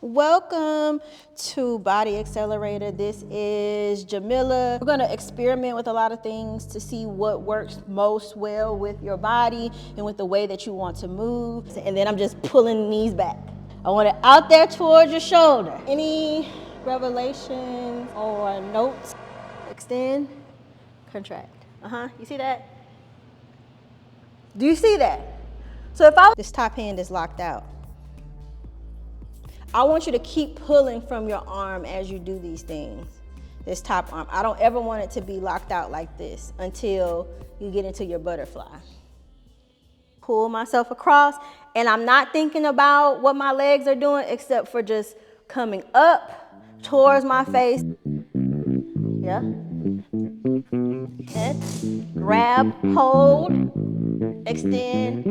Welcome to Body Accelerator. This is Jamilla. We're gonna experiment with a lot of things to see what works most well with your body and with the way that you want to move. And then I'm just pulling the knees back. I want it out there towards your shoulder. Any revelations or notes? Extend, contract. You see that? Do you see that? So this top hand is locked out. I want you to keep pulling from your arm as you do these things. This top arm. I don't ever want it to be locked out like this until you get into your butterfly. Pull myself across, and I'm not thinking about what my legs are doing except for just coming up towards my face. Yeah. Head. Grab, hold, extend,